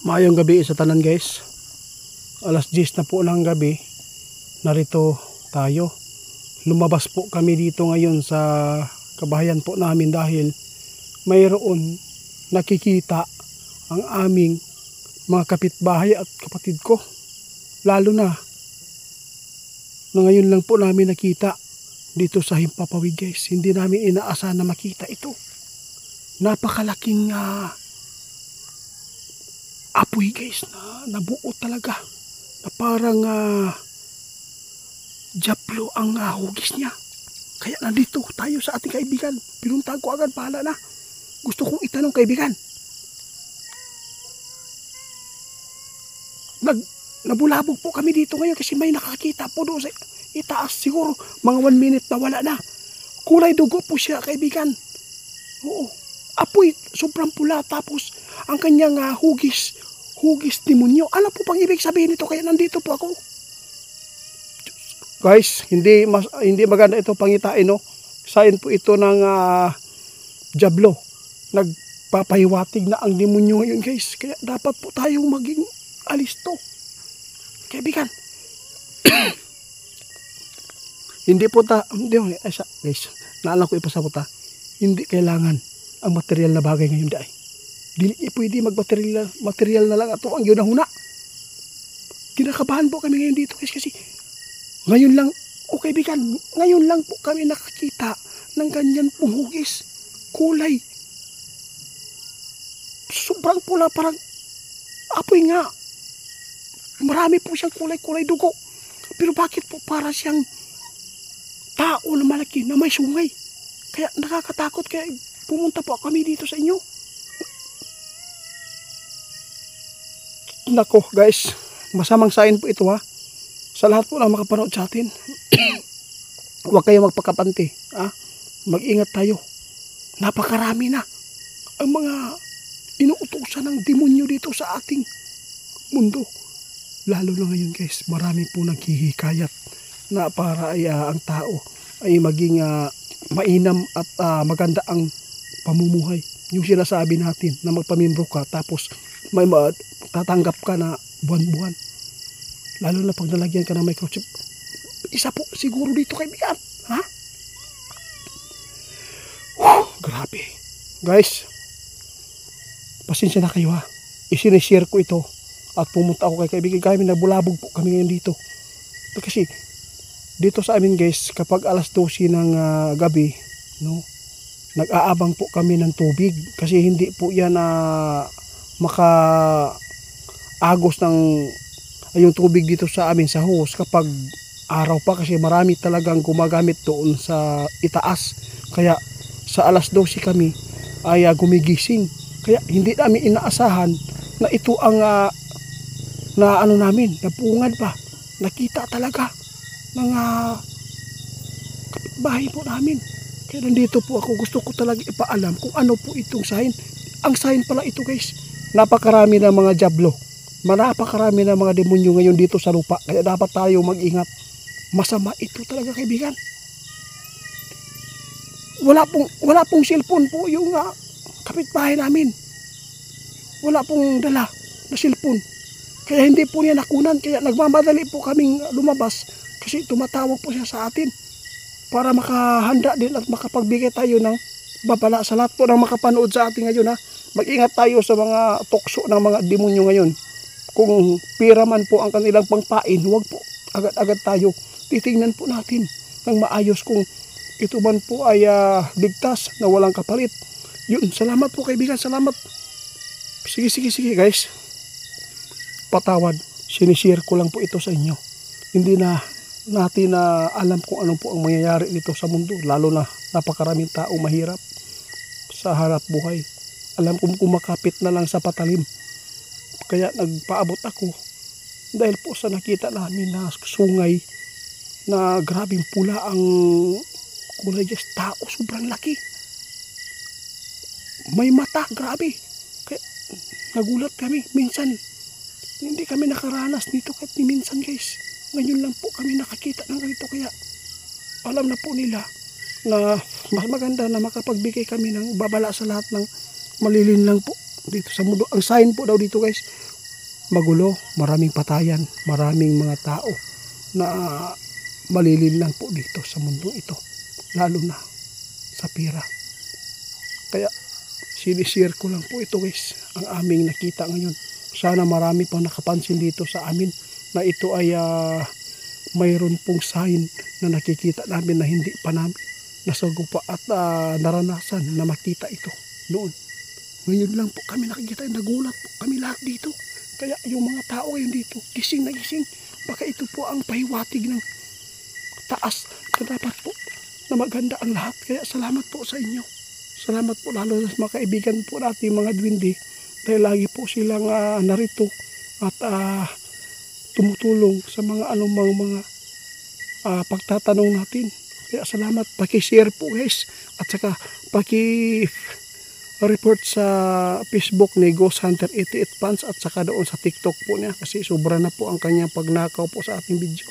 Maayong gabi sa tanan guys. Alas 10 na po ng gabi. Narito tayo. Lumabas po kami dito ngayon sa kabahayan po namin dahil mayroon nakikita ang aming mga kapitbahay at kapatid ko. Lalo na ngayon lang po namin nakita dito sa Himpapawid guys. Hindi namin inaasahan na makita ito. Napakalaking apoy guys na nabuo talaga. Na parang Diablo ang hugis niya. Kaya nandito tayo sa ating kaibigan. Pinuntahan ko agad, bahala na. Gusto kong itanong kaibigan. Nabulabog po kami dito ngayon kasi may nakakita po doon sa itaas. Siguro mga 1 minute na wala na. Kulay dugo po siya kaibigan. Oo. Apoy, sobrang pula. Tapos ang kanyang hugis demonyo. Ano po pang ibig sabihin nito? Kaya nandito po ako. Guys, hindi maganda ito pangitain, no? Sign po ito ng Diablo. Nagpapahiwatig na ang demonyo ngayon guys. Kaya dapat po tayong maging alisto. Kaibigan. Hindi po guys, naalala ko ipasabot hindi kailangan ang material na bagay ngayon dahil. Dili pwede material na lang ato ang yunahuna. Kinakabahan po kami ngayon dito guys kasi ngayon lang, kaibigan, ngayon lang po kami nakakita ng ganyan pong hugis. Kulay. Sobrang pula, parang apoy nga. Marami po siyang kulay dugo. Pero bakit po para siyang tao na malaki na may sungay? Kaya nakakatakot, kaya pumunta po kami dito sa inyo. Nako guys, masamang sign po ito sa lahat po na makapanood sa atin. Huwag kayong magpakapante. Mag-ingat tayo. Napakarami na ang mga inuutusan ng demonyo dito sa ating mundo. Lalo na ngayon guys, marami po naghihikayat na para ay ang tao ay maging mainam at maganda ang pamumuhay. Yung sinasabi natin na magpamimbro ka tapos may tatanggap ka na buwan-buwan. Lalo na pag nalagyan ka ng microchip. Isa po siguro dito kaibigan. Grabe. Guys, pasensya na kayo Isinishare ko ito. At pumunta ako kay kaibigan. Kami nabulabog po kami ngayon dito. Kasi dito sa amin guys, kapag alas 12 ng gabi, no, nag-aabang po kami ng tubig. Kasi hindi po yan maka-agos ng yung tubig dito sa amin sa hose kapag araw pa kasi marami talagang gumagamit doon sa itaas. Kaya sa alas 12 kami ay gumigising. Kaya hindi namin inaasahan na ito ang namin, napungad pa. Nakita talaga mga kapitbahay po namin. Kaya nandito po ako, gusto ko talaga ipaalam kung ano po itong sign. Ang sign pala ito guys, napakarami ng mga Diablo. Napakarami na mga demonyo ngayon dito sa lupa. Kaya dapat tayo mag-ingat. Masama ito talaga kaibigan. Wala pong cellphone po yung kapitbahay namin. Wala pong dala na cellphone. Kaya hindi po niya nakunan. Kaya nagmamadali po kaming lumabas. Kasi tumatawag po siya sa atin. Para makahanda din at makapagbigay tayo ng babala sa lahat po ng makapanood sa atin ngayon Mag-ingat tayo sa mga tukso ng mga demonyo ngayon. Kung pira man po ang kanilang pangpain, huwag po agad-agad tayo. Titingnan po natin ng maayos kung ito man po ay ligtas na walang kapalit. Yun, salamat po kaibigan, salamat. Sige guys. Patawad, sinishare ko lang po ito sa inyo. Hindi na natin alam kung ano po ang mangyayari dito sa mundo. Lalo na napakaraming tao mahirap sa harap buhay. Alam kong kumakapit na lang sa patalim. Kaya nagpaabot ako dahil po sa nakita namin na sungay na grabing pula ang kulay just tao, sobrang laki. May mata, grabe. Kaya nagulat kami. Minsan, hindi kami nakaranas nito kahit ni minsan guys. Ngayon lang po kami nakakita ng ganito. Kaya alam na po nila na mas maganda na makapagbigay kami ng babala sa lahat ng malilin lang po dito sa mundo. Ang sign po daw dito guys, magulo, maraming patayan, maraming mga tao na malilinlang po dito sa mundo ito, lalo na sa pira. Kaya sinishare ko lang po ito guys, ang aming nakita ngayon. Sana marami pang nakapansin dito sa amin na ito ay mayroon pong sign na nakikita namin na hindi pa namin nasagupa at naranasan na makita ito noon. Ngayon lang po kami nakikita, nagulat po kami lahat dito. Kaya yung mga tao ngayon dito, gising na gising. Baka ito po ang pahiwatig ng taas na dapat po na maganda ang lahat. Kaya salamat po sa inyo. Salamat po lalo sa mga kaibigan po natin, mga duwende. Dahil lagi po silang narito at tumutulong sa mga anumang mga pagtatanong natin. Kaya salamat. Paki-share po guys. At saka report sa Facebook ni Ghost Hunter 88 Fans at saka doon sa TikTok po niya kasi sobra na po ang kanyang pagnakaw po sa ating video.